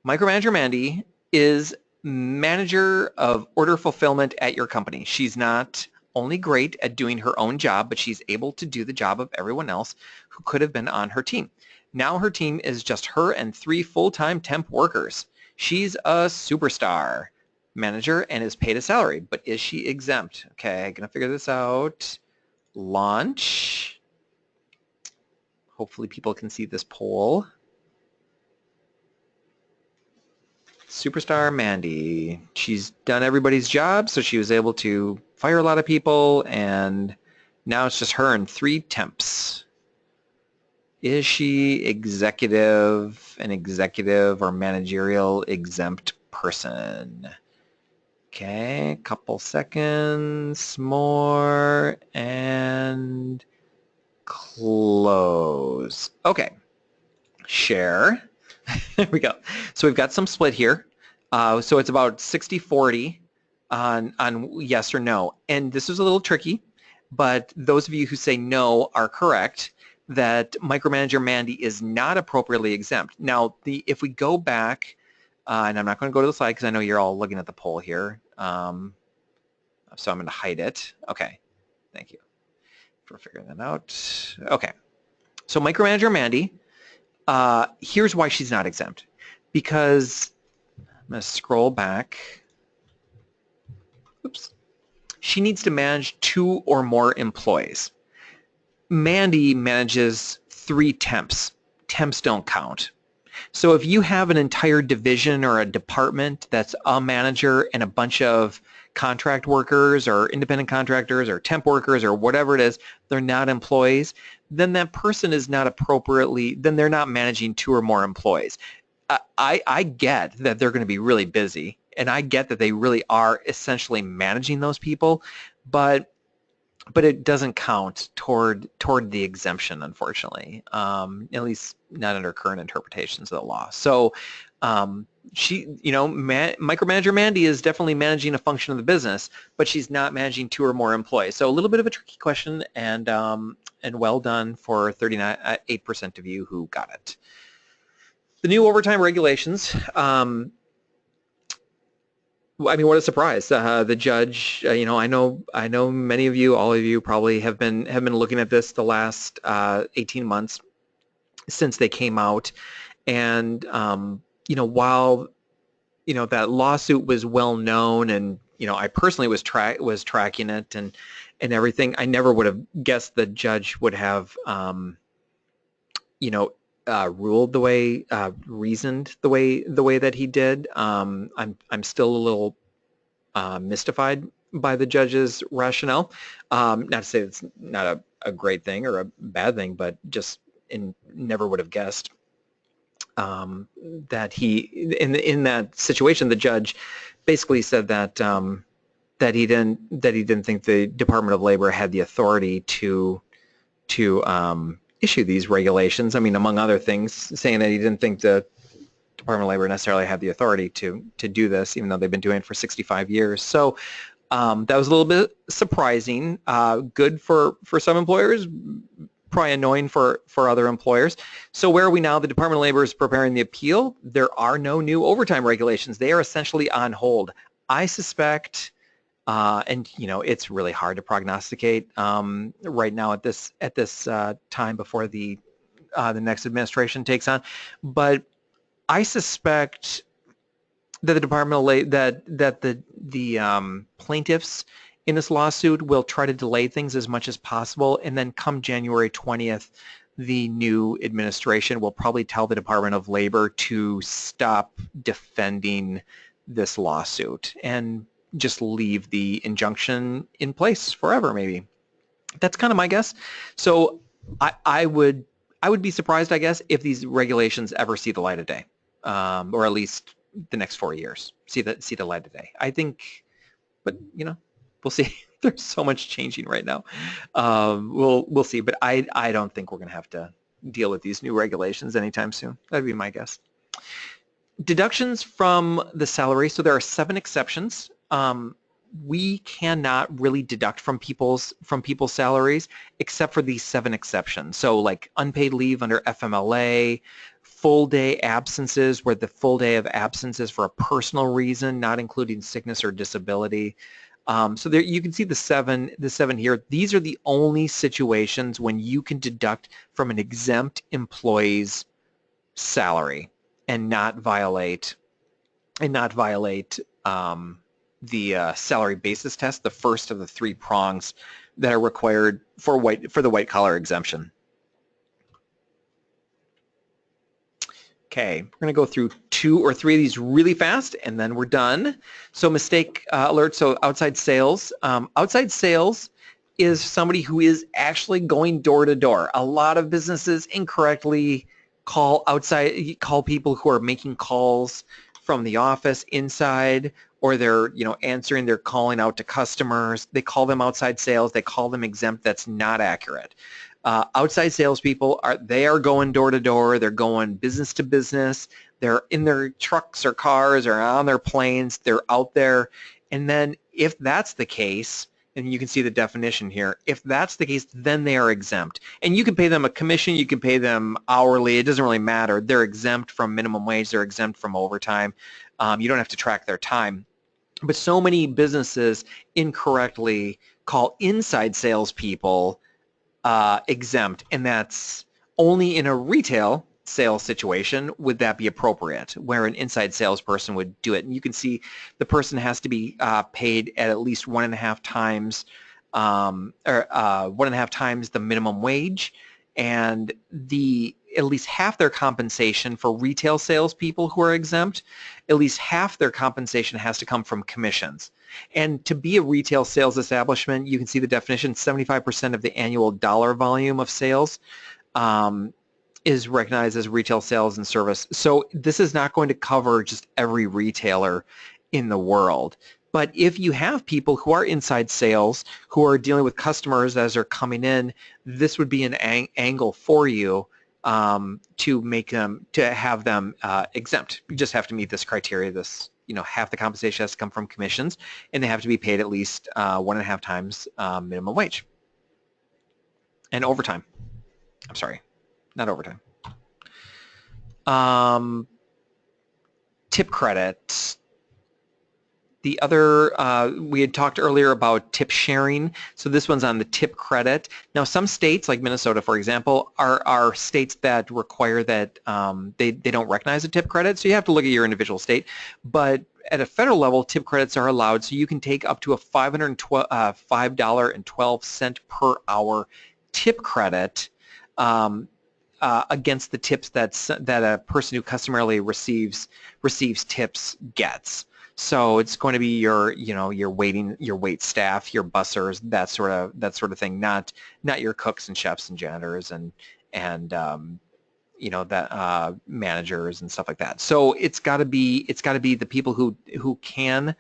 Micromanager Mandy is manager of order fulfillment at your company. She's not only great at doing her own job, but she's able to do the job of everyone else who could have been on her team. Now her team is just her and 3 full-time temp workers. She's a superstar manager and is paid a salary, but is she exempt? Okay, I'm gonna figure this out. Launch. Hopefully people can see this poll. Superstar Mandy. She's done everybody's job, so she was able to fire a lot of people, and now it's just her and 3 temps. Is she an executive or managerial exempt person? Okay, couple seconds more, and close. Okay, share. There we go. So we've got some split here. So it's about 60-40 on yes or no. And this is a little tricky, but those of you who say no are correct, that Micromanager Mandy is not appropriately exempt. Now, if we go back, and I'm not going to go to the slide because I know you're all looking at the poll here, so I'm going to hide it. Okay, thank you for figuring that out. Okay, so Micromanager Mandy, here's why she's not exempt. Because, I'm going to scroll back. Oops. She needs to manage 2 or more employees. Mandy manages 3 temps. Temps don't count. So if you have an entire division or a department that's a manager and a bunch of contract workers or independent contractors or temp workers or whatever it is, they're not employees, then that person is not appropriately, then they're not managing 2 or more employees. I get that they're going to be really busy, and I get that they really are essentially managing those people, but it doesn't count toward the exemption, unfortunately, at least not under current interpretations of the law. So Micromanager Mandy is definitely managing a function of the business, but she's not managing 2 or more employees. So a little bit of a tricky question, and well done for 38% of you who got it. The new overtime regulations. I mean, what a surprise! The judge, I know many of you, all of you, probably have been looking at this the last 18 months since they came out, and while that lawsuit was well known, and I personally was tracking it and everything, I never would have guessed the judge would have ruled the way, reasoned the way that he did. I'm still a little mystified by the judge's rationale. Not to say it's not a great thing or a bad thing, but just never would have guessed that in that situation, the judge basically said that that he didn't think the Department of Labor had the authority to issue these regulations. I mean, among other things, saying that he didn't think the Department of Labor necessarily had the authority to do this, even though they've been doing it for 65 years. So that was a little bit surprising. Good for some employers, probably annoying for other employers. So where are we now? The Department of Labor is preparing the appeal. There are no new overtime regulations. They are essentially on hold. I suspect, and you know, it's really hard to prognosticate right now at this time before the next administration takes on, but I suspect that the Department of Labor, that the plaintiffs in this lawsuit will try to delay things as much as possible, and then come January 20th, the new administration will probably tell the Department of Labor to stop defending this lawsuit and just leave the injunction in place forever, maybe. That's kind of my guess. So I would be surprised, I guess, if these regulations ever see the light of day, or at least the next 4 years see the light of day. I think, but you know, we'll see. There's so much changing right now. We'll see, but I don't think we're going to have to deal with these new regulations anytime soon. That'd be my guess. Deductions from the salary. So there are 7 exceptions. We cannot really deduct from people's salaries except for these 7 exceptions. So like unpaid leave under FMLA, full day absences where the full day of absence is for a personal reason, not including sickness or disability. So there you can see the seven here. These are the only situations when you can deduct from an exempt employee's salary and not violate the salary basis test, the first of the 3 prongs that are required for the white collar exemption. Okay, we're going to go through 2 or 3 of these really fast, and then we're done. So mistake alert. So outside sales. Outside sales is somebody who is actually going door to door. A lot of businesses incorrectly call people who are making calls from the office inside, or they're answering, they're calling out to customers. They call them outside sales. They call them exempt. That's not accurate. Outside salespeople are going door to door. They're going business to business. They're in their trucks or cars or on their planes. They're out there. And then if that's the case, and you can see the definition here, if that's the case, then they are exempt. And you can pay them a commission. You can pay them hourly. It doesn't really matter. They're exempt from minimum wage. They're exempt from overtime. You don't have to track their time. But so many businesses incorrectly call inside salespeople exempt, and that's only in a retail sales situation would that be appropriate, where an inside salesperson would do it. And you can see the person has to be paid at least 1.5 times, or 1.5 times the minimum wage, and at least half their compensation for retail salespeople who are exempt, at least half their compensation has to come from commissions. And to be a retail sales establishment, you can see the definition, 75% of the annual dollar volume of sales is recognized as retail sales and service. So this is not going to cover just every retailer in the world. But if you have people who are inside sales, who are dealing with customers as they're coming in, this would be an angle for you to have them exempt. You just have to meet this criteria. This, half the compensation has to come from commissions, and they have to be paid at least 1.5 times minimum wage. And overtime. I'm sorry, not overtime. Tip credit. The other, we had talked earlier about tip sharing, so this one's on the tip credit. Now some states, like Minnesota for example, are states that require that they don't recognize a tip credit, so you have to look at your individual state. But at a federal level, tip credits are allowed, so you can take up to a $5.12 per hour tip credit against the tips that a person who customarily receives tips gets. So it's going to be your, your wait staff, your bussers, that sort of thing, not your cooks and chefs and janitors and that managers and stuff like that. So it's got to be the people who can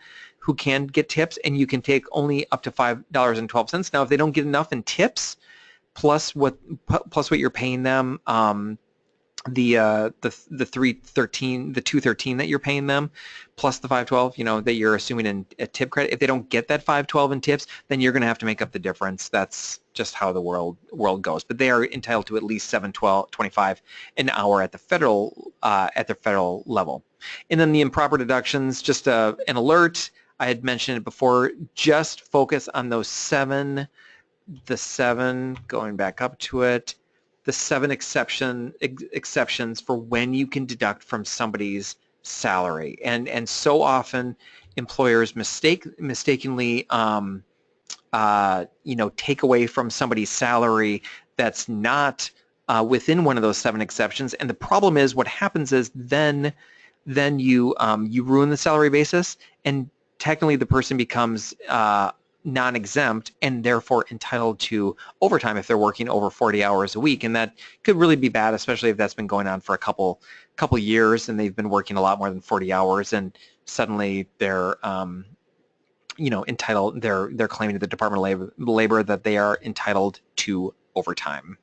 get tips, and you can take only up to $5.12. Now, if they don't get enough in tips, plus what you're paying them, the 213 that you're paying them, plus the 512, that you're assuming in a tip credit. If they don't get that 512 in tips, then you're going to have to make up the difference. That's just how the world goes. But they are entitled to at least $7.25 an hour at the federal level. And then the improper deductions, just an alert. I had mentioned it before. Just focus on those seven. Going back up to it. The 7 exceptions for when you can deduct from somebody's salary, and so often employers mistakenly take away from somebody's salary that's not within one of those 7 exceptions. And the problem is, what happens is then you ruin the salary basis, and technically the person becomes non-exempt and therefore entitled to overtime if they're working over 40 hours a week, and that could really be bad, especially if that's been going on for a couple years and they've been working a lot more than 40 hours, and suddenly they're entitled. They're claiming to the Department of Labor that they are entitled to overtime.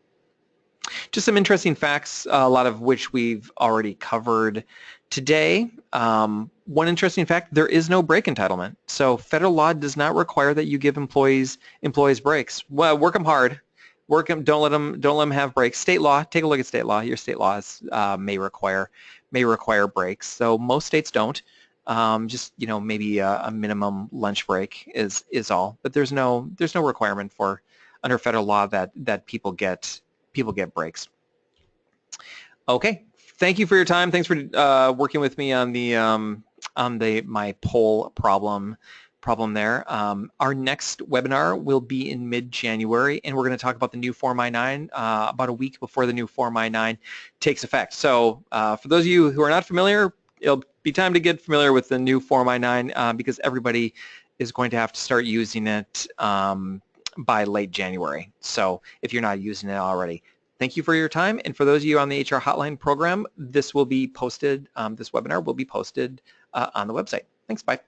Just some interesting facts, a lot of which we've already covered today. One interesting fact: there is no break entitlement. So federal law does not require that you give employees breaks. Well, work them hard, don't let them have breaks. State law, take a look at state law. Your state laws may require breaks. So most states don't. Just maybe a minimum lunch break is all. But there's no requirement for under federal law that people get breaks. Okay. Thank you for your time. Thanks for working with me on my poll problem there. Our next webinar will be in mid-January, and we're going to talk about the new Form I-9 about a week before the new Form I-9 takes effect. So for those of you who are not familiar, it'll be time to get familiar with the new Form I-9 because everybody is going to have to start using it by late January. So if you're not using it already. Thank you for your time, and for those of you on the HR Hotline program, this will be posted, this webinar will be posted on the website. Thanks, bye.